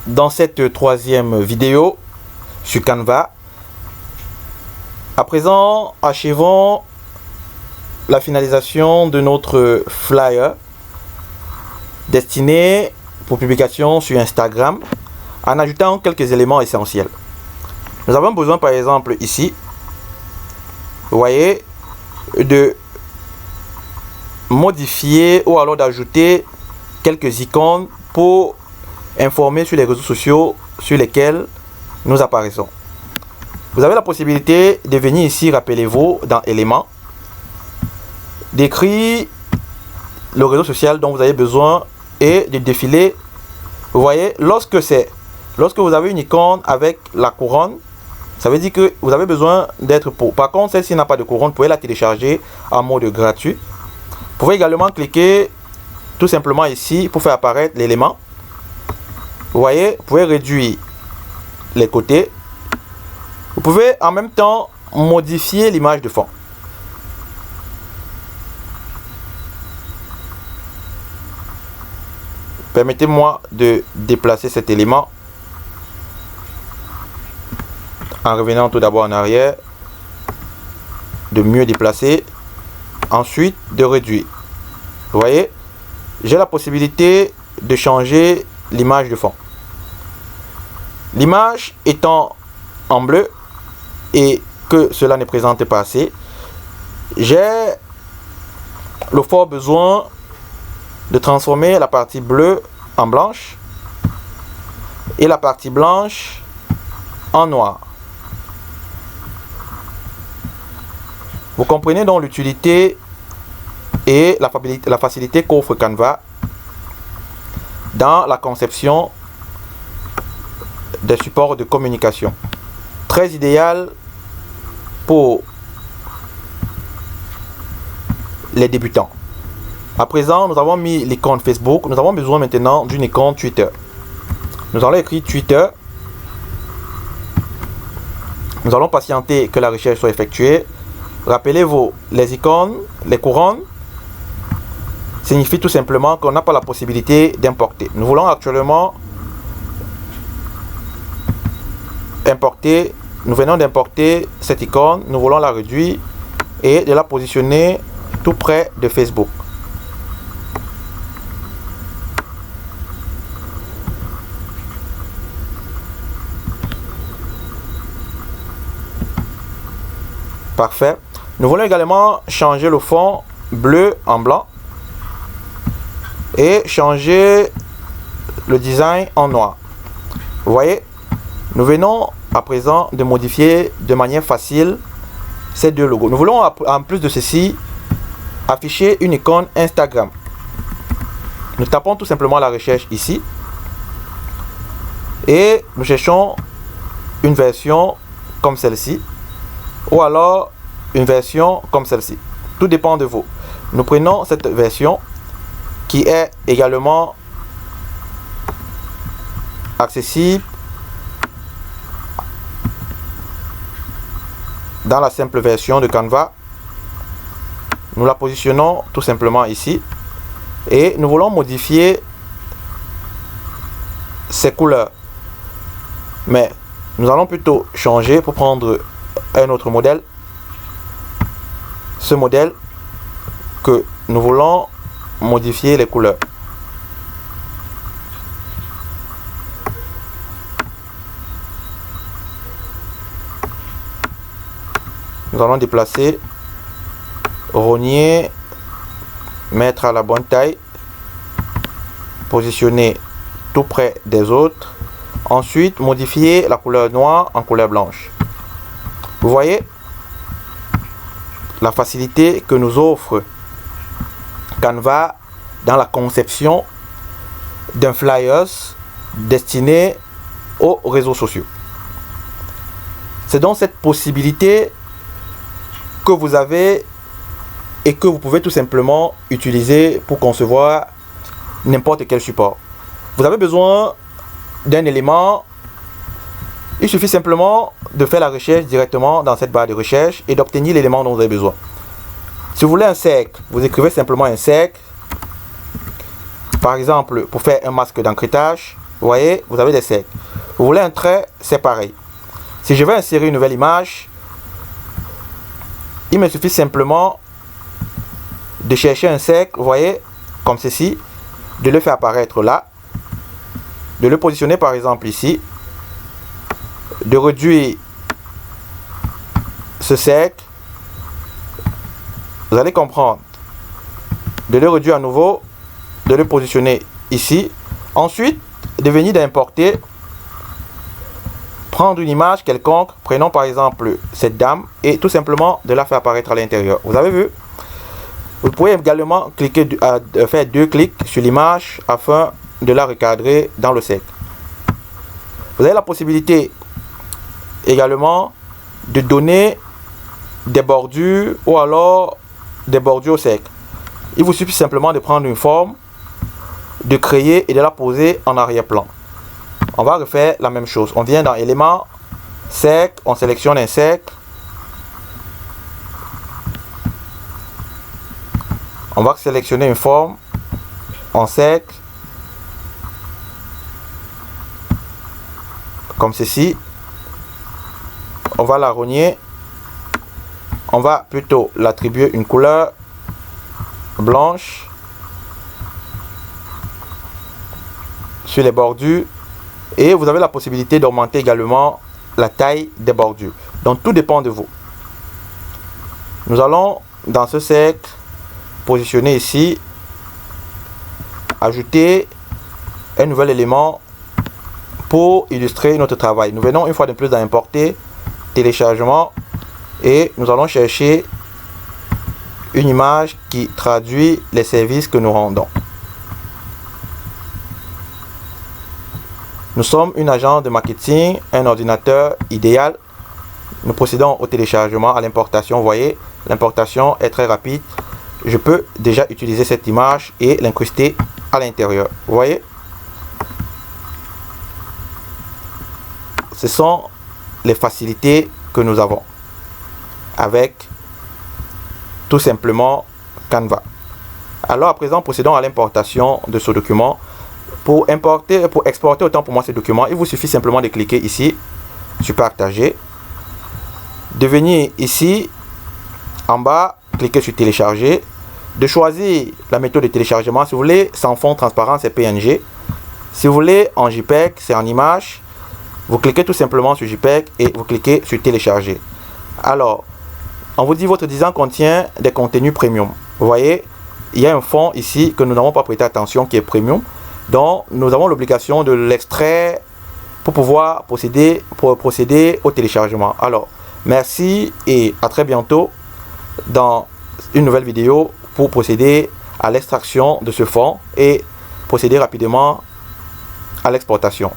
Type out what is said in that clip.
dans cette troisième vidéo sur Canva. À présent, achevons la finalisation de notre flyer destiné pour publication sur Instagram en ajoutant quelques éléments essentiels. Nous avons besoin par exemple ici, vous voyez, de modifier ou alors d'ajouter quelques icônes pour informer sur les réseaux sociaux sur lesquels nous apparaissons. Vous avez la possibilité de venir ici, rappelez-vous, dans éléments, d'écrire le réseau social dont vous avez besoin et de défiler. Vous voyez, lorsque vous avez une icône avec la couronne, ça veut dire que vous avez besoin d'être pour. Par contre, celle-ci n'a pas de couronne, vous pouvez la télécharger en mode gratuit. Vous pouvez également cliquer tout simplement ici pour faire apparaître l'élément. Vous voyez, vous pouvez réduire les côtés. Vous pouvez en même temps modifier l'image de fond. Permettez-moi de déplacer cet élément en revenant tout d'abord en arrière, de mieux déplacer, ensuite de réduire. Vous voyez, j'ai la possibilité de changer l'image de fond. L'image étant en bleu et que cela ne présente pas assez, j'ai le fort besoin de transformer la partie bleue en blanche et la partie blanche en noir. Vous comprenez donc l'utilité et la facilité qu'offre Canva dans la conception des supports de communication. Très idéal pour les débutants. À présent, nous avons mis l'icône Facebook. Nous avons besoin maintenant d'une icône Twitter. Nous allons écrire Twitter. Nous allons patienter que la recherche soit effectuée. Rappelez-vous, les icônes, les couronnes, signifie tout simplement qu'on n'a pas la possibilité d'importer. Nous voulons actuellement importer, nous venons d'importer cette icône, nous voulons la réduire et de la positionner tout près de Facebook. Parfait. Nous voulons également changer le fond bleu en blanc et changer le design en noir. Vous voyez, nous venons à présent de modifier de manière facile ces deux logos. Nous voulons en plus de ceci afficher une icône Instagram. Nous tapons tout simplement la recherche ici et nous cherchons une version comme celle-ci ou alors une version comme celle-ci. Tout dépend de vous. Nous prenons cette version qui est également accessible dans la simple version de Canva. Nous la positionnons tout simplement ici et nous voulons modifier ces couleurs. Mais nous allons plutôt changer pour prendre un autre modèle. Ce modèle que nous voulons modifier les couleurs. Nous allons déplacer, rogner, mettre à la bonne taille, positionner tout près des autres. Ensuite, modifier la couleur noire en couleur blanche. Vous voyez la facilité que nous offre Canva dans la conception d'un flyer destiné aux réseaux sociaux. C'est donc cette possibilité que vous avez et que vous pouvez tout simplement utiliser pour concevoir n'importe quel support. Vous avez besoin d'un élément, il suffit simplement de faire la recherche directement dans cette barre de recherche et d'obtenir l'élément dont vous avez besoin. Si vous voulez un cercle, vous écrivez simplement un cercle. Par exemple, pour faire un masque d'ancretage, vous voyez, vous avez des cercles. Vous voulez un trait, c'est pareil. Si je veux insérer une nouvelle image, il me suffit simplement de chercher un cercle, vous voyez, comme ceci, de le faire apparaître là, de le positionner par exemple ici, de réduire ce cercle, vous allez comprendre, de le réduire à nouveau, de le positionner ici, ensuite de venir d'importer, prendre une image quelconque, prenons par exemple cette dame et tout simplement de la faire apparaître à l'intérieur. Vous avez vu? Vous pouvez également cliquer, faire 2 clics sur l'image afin de la recadrer dans le cercle. Vous avez la possibilité également de donner des bordures ou alors des bordures au cercle. Il vous suffit simplement de prendre une forme, de créer et de la poser en arrière-plan. On va refaire la même chose. On vient dans éléments, cercle, on sélectionne un cercle. On va sélectionner une forme en cercle, comme ceci. On va la rogner. On va plutôt l'attribuer une couleur blanche sur les bordures. Et vous avez la possibilité d'augmenter également la taille des bordures. Donc tout dépend de vous. Nous allons dans ce cercle positionner ici, ajouter un nouvel élément pour illustrer notre travail. Nous venons une fois de plus dans importer, téléchargement et nous allons chercher une image qui traduit les services que nous rendons. Nous sommes une agence de marketing, un ordinateur idéal. Nous procédons au téléchargement, à l'importation. Vous voyez, l'importation est très rapide. Je peux déjà utiliser cette image et l'incruster à l'intérieur. Vous voyez, ce sont les facilités que nous avons avec tout simplement Canva. Alors à présent, procédons à l'importation de ce document. Pour exporter autant pour moi ce document, il vous suffit simplement de cliquer ici sur partager, de venir ici en bas, cliquer sur télécharger, de choisir la méthode de téléchargement. Si vous voulez sans fond transparent, c'est PNG. Si vous voulez en JPEG, c'est en image. Vous cliquez tout simplement sur JPEG et vous cliquez sur télécharger. Alors, on vous dit votre design contient des contenus premium. Vous voyez, il y a un fond ici que nous n'avons pas prêté attention qui est premium. Donc, nous avons l'obligation de l'extraire pour pouvoir procéder au téléchargement. Alors, merci et à très bientôt dans une nouvelle vidéo pour procéder à l'extraction de ce fond et procéder rapidement à l'exportation.